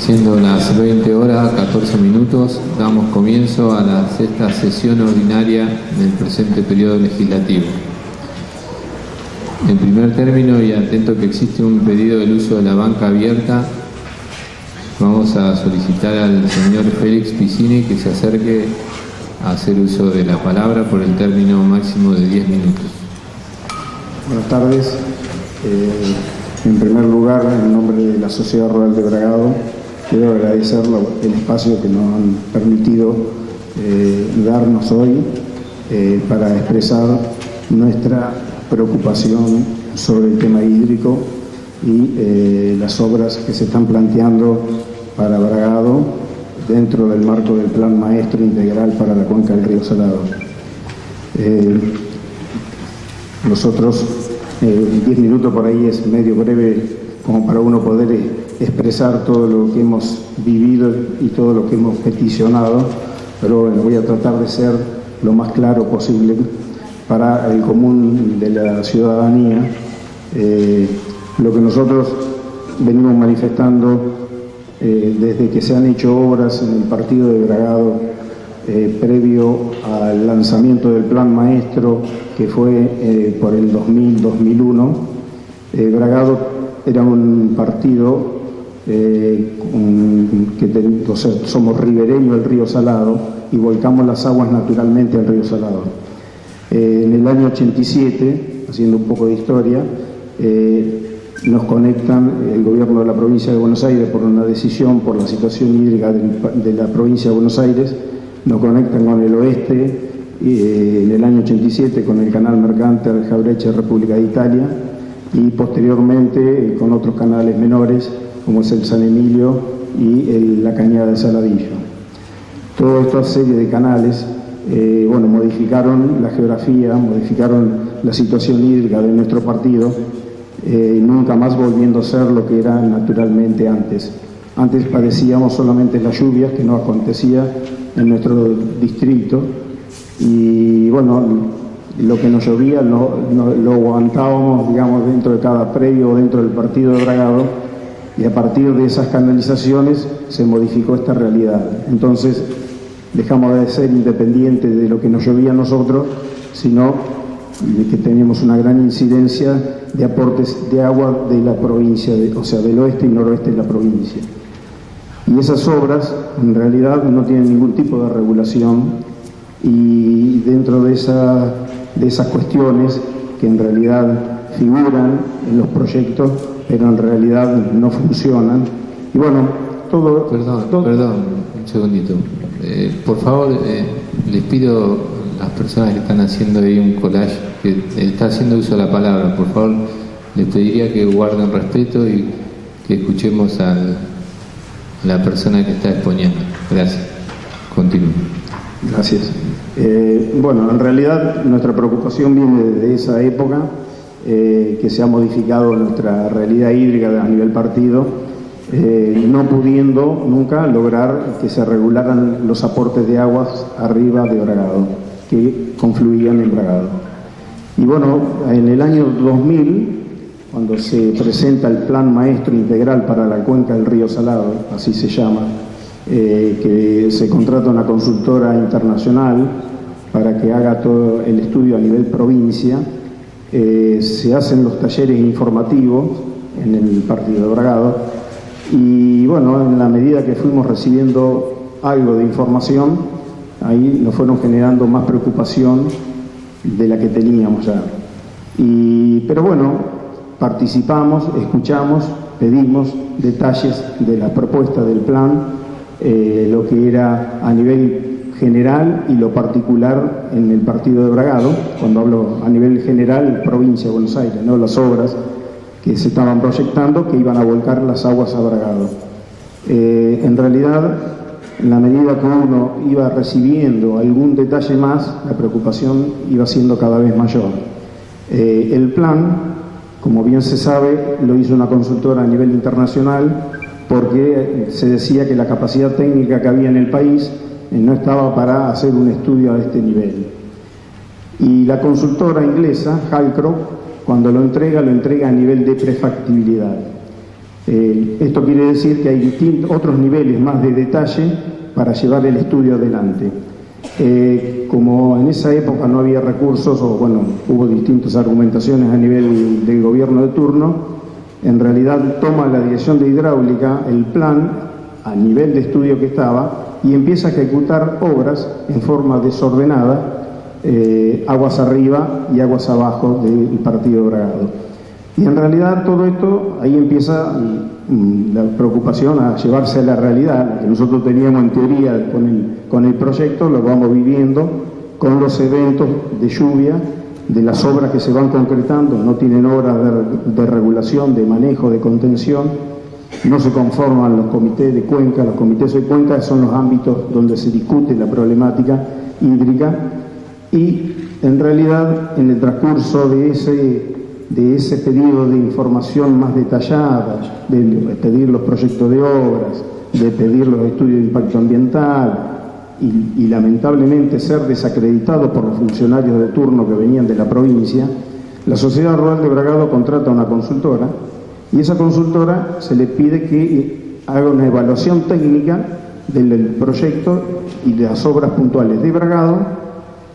Siendo las 20 horas 14 minutos, damos comienzo a la sexta sesión ordinaria del presente periodo legislativo. En primer término, y atento que existe un pedido del uso de la banca abierta, vamos a solicitar al señor Félix Piscini que se acerque a hacer uso de la palabra por el término máximo de 10 minutos. Buenas tardes. En primer lugar, en nombre de la Sociedad Rural de Bragado, quiero agradecer el espacio que nos han permitido darnos hoy para expresar nuestra preocupación sobre el tema hídrico y las obras que se están planteando para Bragado dentro del marco del Plan Maestro Integral para la Cuenca del Río Salado. Nosotros, 10 minutos por ahí es medio breve como para uno poder expresar todo lo que hemos vivido y todo lo que hemos peticionado, pero bueno, voy a tratar de ser lo más claro posible para el común de la ciudadanía. Lo que nosotros venimos manifestando desde que se han hecho obras en el partido de Bragado previo al lanzamiento del Plan Maestro, que fue por el 2000-2001, Bragado era un partido somos ribereños del río Salado y volcamos las aguas naturalmente al río Salado. En el año 87, haciendo un poco de historia, nos conectan el gobierno de la provincia de Buenos Aires por una decisión por la situación hídrica de la provincia de Buenos Aires, nos conectan con el oeste en el año 87 con el canal mercante de Jaureche, República de Italia, y posteriormente con otros canales menores como es el San Emilio y la Cañada de Saladillo. Toda esta serie de canales modificaron la geografía, modificaron la situación hídrica de nuestro partido, nunca más volviendo a ser lo que era naturalmente antes. Antes padecíamos solamente las lluvias, que no acontecía en nuestro distrito, y bueno, lo que nos llovía lo aguantábamos, digamos, dentro de cada predio o dentro del partido de Bragado, y a partir de esas canalizaciones se modificó esta realidad. Entonces dejamos de ser independientes de lo que nos llovía a nosotros, sino de que teníamos una gran incidencia de aportes de agua de la provincia, del oeste y noroeste de la provincia. Y esas obras en realidad no tienen ningún tipo de regulación, y dentro de esas cuestiones que en realidad figuran en los proyectos, pero en realidad no funcionan. Y bueno, todo... Perdón, un segundito. Por favor, les pido a las personas que están haciendo ahí un collage, que está haciendo uso de la palabra, por favor, les pediría que guarden respeto y que escuchemos a la persona que está exponiendo. Gracias. Continúe. Gracias. En realidad nuestra preocupación viene de esa época, que se ha modificado nuestra realidad hídrica a nivel partido, no pudiendo nunca lograr que se regularan los aportes de aguas arriba de Bragado, que confluían en Bragado. Y bueno, en el año 2000, cuando se presenta el Plan Maestro Integral para la Cuenca del Río Salado, así se llama, que se contrata una consultora internacional para que haga todo el estudio a nivel provincia, se hacen los talleres informativos en el partido de Bragado, y bueno, en la medida que fuimos recibiendo algo de información, ahí nos fueron generando más preocupación de la que teníamos ya. Pero bueno, participamos, escuchamos, pedimos detalles de la propuesta del plan, lo que era a nivel general y lo particular en el partido de Bragado. Cuando hablo a nivel general, provincia de Buenos Aires, ¿no? Las obras que se estaban proyectando que iban a volcar las aguas a Bragado. En realidad, en la medida que uno iba recibiendo algún detalle más, la preocupación iba siendo cada vez mayor. El plan, como bien se sabe, lo hizo una consultora a nivel internacional, porque se decía que la capacidad técnica que había en el país no estaba para hacer un estudio a este nivel. Y la consultora inglesa, Halcroft, cuando lo entrega a nivel de prefactibilidad. Esto quiere decir que hay otros niveles más de detalle para llevar el estudio adelante. Como en esa época no había recursos, o bueno, hubo distintas argumentaciones a nivel del gobierno de turno, en realidad toma la Dirección de Hidráulica el plan a nivel de estudio que estaba y empieza a ejecutar obras en forma desordenada, aguas arriba y aguas abajo del partido Bragado. Y en realidad todo esto, ahí empieza la preocupación a llevarse a la realidad, la que nosotros teníamos en teoría con el proyecto, lo vamos viviendo con los eventos de lluvia, de las obras que se van concretando, no tienen obras de regulación, de manejo, de contención, no se conforman los comités de cuenca. Los comités de cuenca son los ámbitos donde se discute la problemática hídrica, y en realidad en el transcurso de ese pedido de información más detallada, de pedir los proyectos de obras, de pedir los estudios de impacto ambiental y lamentablemente ser desacreditado por los funcionarios de turno que venían de la provincia, la Sociedad Rural de Bragado contrata a una consultora, y esa consultora se le pide que haga una evaluación técnica del proyecto y de las obras puntuales de Bragado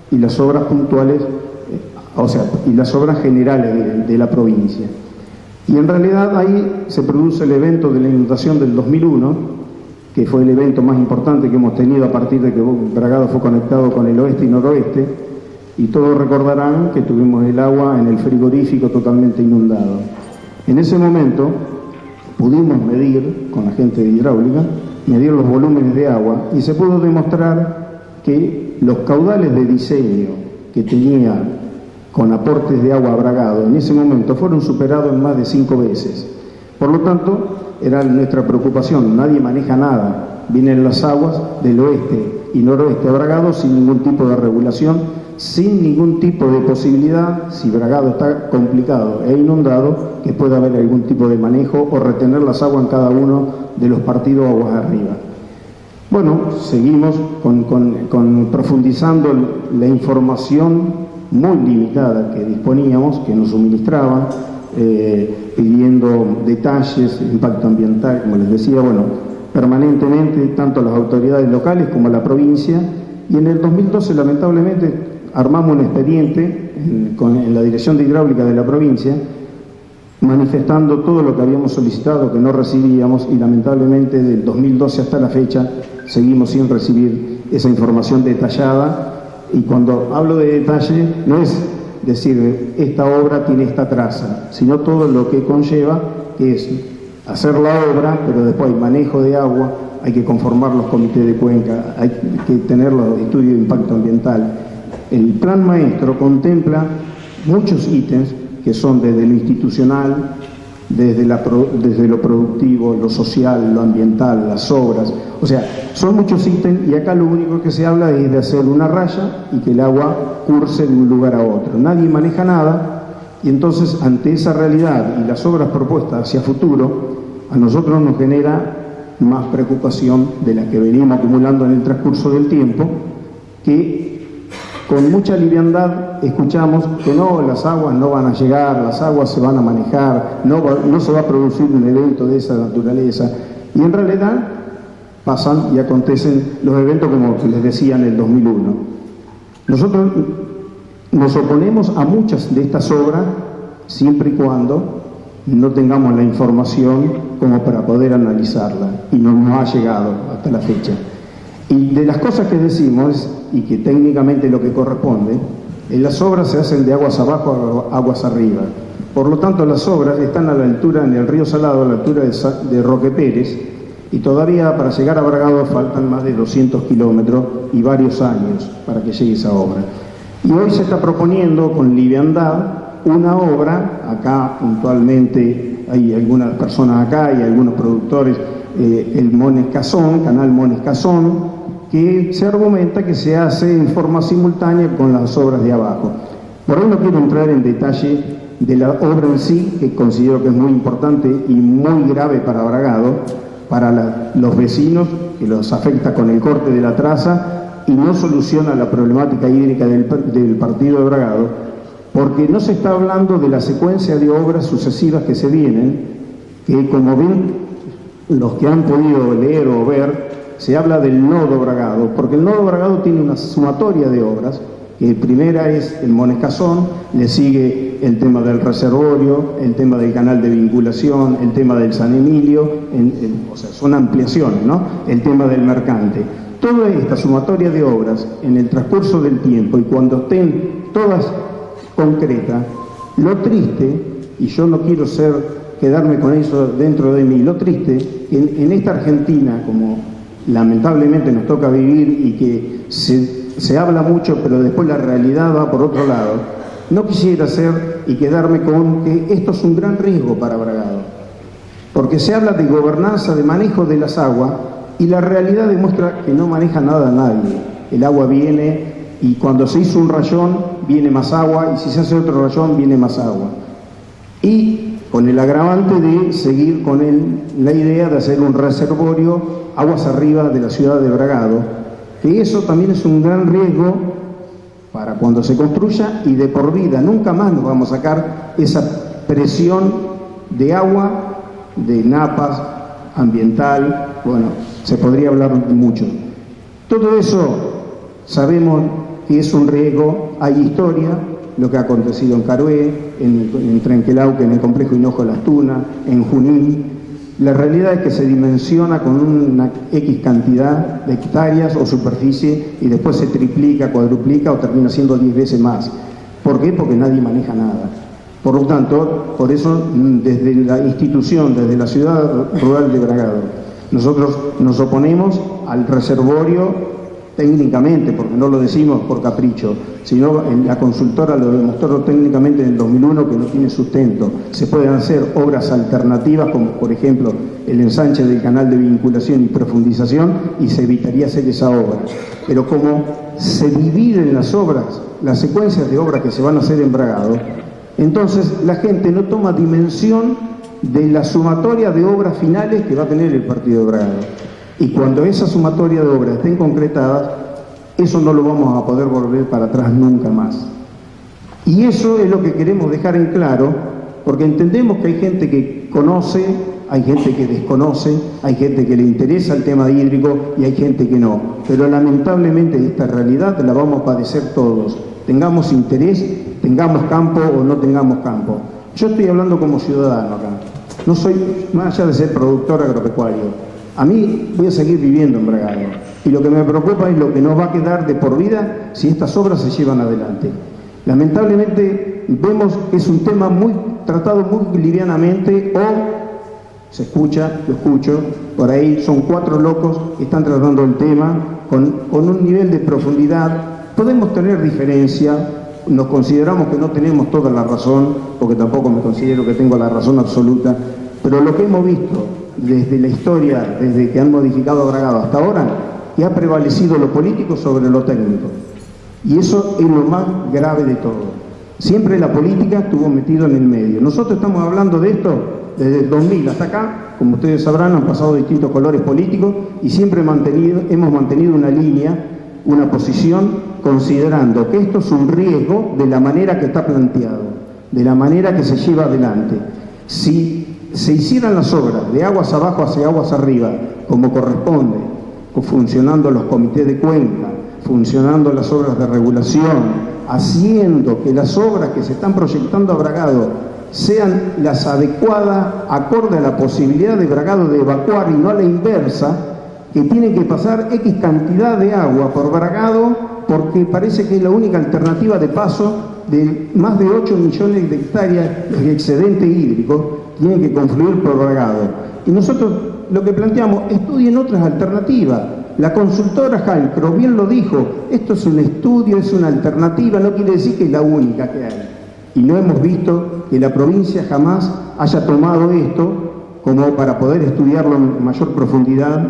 y las obras puntuales, y las obras generales de la provincia. Y en realidad ahí se produce el evento de la inundación del 2001, que fue el evento más importante que hemos tenido a partir de que Bragado fue conectado con el oeste y noroeste, y todos recordarán que tuvimos el agua en el frigorífico totalmente inundado. En ese momento pudimos medir, con la gente de hidráulica, medir los volúmenes de agua, y se pudo demostrar que los caudales de diseño que tenía con aportes de agua a Bragado en ese momento fueron superados en más de 5 veces. Por lo tanto, era nuestra preocupación, nadie maneja nada, vienen las aguas del oeste y noroeste a Bragado sin ningún tipo de regulación, sin ningún tipo de posibilidad, si Bragado está complicado e inundado, que pueda haber algún tipo de manejo o retener las aguas en cada uno de los partidos aguas arriba. Bueno, seguimos con profundizando la información muy limitada que disponíamos, que nos suministraban, pidiendo detalles, impacto ambiental, como les decía, bueno, permanentemente, tanto las autoridades locales como la provincia, y en el 2012 lamentablemente armamos un expediente en la Dirección de Hidráulica de la provincia, manifestando todo lo que habíamos solicitado, que no recibíamos, y lamentablemente del 2012 hasta la fecha seguimos sin recibir esa información detallada. Y cuando hablo de detalle, no es decir, esta obra tiene esta traza, sino todo lo que conlleva, que es hacer la obra, pero después hay manejo de agua, hay que conformar los comités de cuenca, hay que tener los estudios de impacto ambiental. El plan maestro contempla muchos ítems que son desde lo institucional, desde lo productivo, lo social, lo ambiental, las obras. O sea, son muchos ítems, y acá lo único que se habla es de hacer una raya y que el agua curse de un lugar a otro. Nadie maneja nada, y entonces ante esa realidad y las obras propuestas hacia futuro, a nosotros nos genera más preocupación de la que venimos acumulando en el transcurso del tiempo, que con mucha liviandad escuchamos que no, las aguas no van a llegar, las aguas se van a manejar, no se va a producir un evento de esa naturaleza, y en realidad pasan y acontecen los eventos como les decía en el 2001. Nosotros nos oponemos a muchas de estas obras siempre y cuando no tengamos la información como para poder analizarla, y no nos ha llegado hasta la fecha. Y de las cosas que decimos, y que técnicamente lo que corresponde, las obras se hacen de aguas abajo a aguas arriba. Por lo tanto, las obras están a la altura, en el río Salado, a la altura de Roque Pérez, y todavía para llegar a Bragado faltan más de 200 kilómetros y varios años para que llegue esa obra. Y hoy se está proponiendo con liviandad una obra, acá puntualmente hay algunas personas acá y algunos productores, el Mones Cazón, Canal Mones Cazón, que se argumenta que se hace en forma simultánea con las obras de abajo. Por hoy no quiero entrar en detalle de la obra en sí, que considero que es muy importante y muy grave para Bragado, para los vecinos, que los afecta con el corte de la traza y no soluciona la problemática hídrica del partido de Bragado, porque no se está hablando de la secuencia de obras sucesivas que se vienen, que, como ven los que han podido leer o ver, se habla del nodo Bragado, porque el nodo Bragado tiene una sumatoria de obras, que primera es el Monescazón, le sigue el tema del reservorio, el tema del canal de vinculación, el tema del San Emilio, o sea, son ampliaciones, ¿no? El tema del mercante. Toda esta sumatoria de obras en el transcurso del tiempo y cuando estén todas concretas, lo triste, y yo no quiero quedarme con eso dentro de mí, lo triste, que en esta Argentina, como lamentablemente nos toca vivir y que se habla mucho, pero después la realidad va por otro lado, no quisiera y quedarme con que esto es un gran riesgo para Bragado, porque se habla de gobernanza, de manejo de las aguas, y la realidad demuestra que no maneja nada nadie. El agua viene, y cuando se hizo un rayón, viene más agua, y si se hace otro rayón, viene más agua. Y con el agravante de seguir con la idea de hacer un reservorio aguas arriba de la ciudad de Bragado, que eso también es un gran riesgo para cuando se construya y de por vida. Nunca más nos vamos a sacar esa presión de agua, de napas, ambiental, bueno, se podría hablar mucho. Todo eso sabemos que es un riesgo, hay historia, lo que ha acontecido en Carué, en Trenquelauque, en el complejo Hinojo-Las Tunas, en Junín. La realidad es que se dimensiona con una X cantidad de hectáreas o superficie y después se triplica, cuadruplica o termina siendo 10 veces más. ¿Por qué? Porque nadie maneja nada. Por lo tanto, por eso desde la institución, desde la ciudad rural de Bragado, nosotros nos oponemos al reservorio técnicamente, porque no lo decimos por capricho, sino la consultora lo demostró técnicamente en el 2001 que no tiene sustento. Se pueden hacer obras alternativas, como por ejemplo el ensanche del canal de vinculación y profundización, y se evitaría hacer esa obra. Pero como se dividen las obras, las secuencias de obras que se van a hacer en Bragado, entonces la gente no toma dimensión de la sumatoria de obras finales que va a tener el partido de Bragado. Y cuando esa sumatoria de obras estén concretadas, eso no lo vamos a poder volver para atrás nunca más. Y eso es lo que queremos dejar en claro, porque entendemos que hay gente que conoce, hay gente que desconoce, hay gente que le interesa el tema hídrico y hay gente que no. Pero lamentablemente esta realidad la vamos a padecer todos, tengamos interés, tengamos campo o no tengamos campo. Yo estoy hablando como ciudadano acá, no soy, más allá de ser productor agropecuario, a mí voy a seguir viviendo en Bragado y lo que me preocupa es lo que nos va a quedar de por vida si estas obras se llevan adelante. Lamentablemente vemos que es un tema tratado muy livianamente, o se escucha, lo escucho, por ahí son 4 locos que están tratando el tema con un nivel de profundidad. Podemos tener diferencia, nos consideramos que no tenemos toda la razón, porque tampoco me considero que tengo la razón absoluta, pero lo que hemos visto desde la historia, desde que han modificado Bragado hasta ahora, que ha prevalecido lo político sobre lo técnico. Y eso es lo más grave de todo. Siempre la política estuvo metida en el medio. Nosotros estamos hablando de esto desde el 2000 hasta acá, como ustedes sabrán, han pasado distintos colores políticos y siempre hemos mantenido una línea, una posición, considerando que esto es un riesgo de la manera que está planteado, de la manera que se lleva adelante. Si se hicieran las obras de aguas abajo hacia aguas arriba, como corresponde, funcionando los comités de cuenca, funcionando las obras de regulación, haciendo que las obras que se están proyectando a Bragado sean las adecuadas, acorde a la posibilidad de Bragado de evacuar y no a la inversa, que tiene que pasar X cantidad de agua por Bragado, porque parece que es la única alternativa de paso de más de 8 millones de hectáreas de excedente hídrico, tienen que confluir por Bragado. Y nosotros lo que planteamos, estudien otras alternativas. La consultora Halcro bien lo dijo, esto es un estudio, es una alternativa, no quiere decir que es la única que hay. Y no hemos visto que la provincia jamás haya tomado esto como para poder estudiarlo en mayor profundidad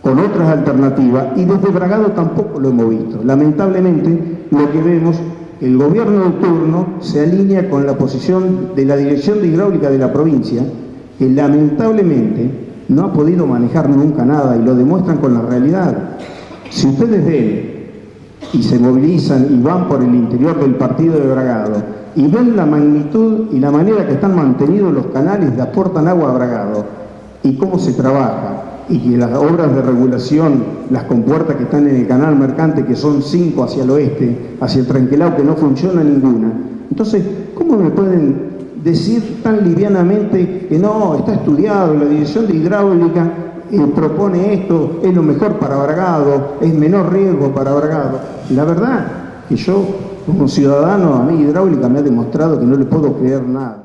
con otras alternativas, y desde Bragado tampoco lo hemos visto. Lamentablemente, lo que vemos, el gobierno de turno se alinea con la posición de la Dirección de Hidráulica de la provincia, que lamentablemente no ha podido manejar nunca nada, y lo demuestran con la realidad. Si ustedes ven y se movilizan y van por el interior del partido de Bragado y ven la magnitud y la manera que están mantenidos los canales que aportan agua a Bragado y cómo se trabaja, y que las obras de regulación, las compuertas que están en el canal Mercante, que son 5 hacia el oeste, hacia el Tranquilao, que no funciona ninguna. Entonces, ¿cómo me pueden decir tan livianamente que no, está estudiado, la Dirección de Hidráulica propone esto, es lo mejor para Bragado, es menor riesgo para Bragado? La verdad que yo, como ciudadano, a mí Hidráulica me ha demostrado que no le puedo creer nada.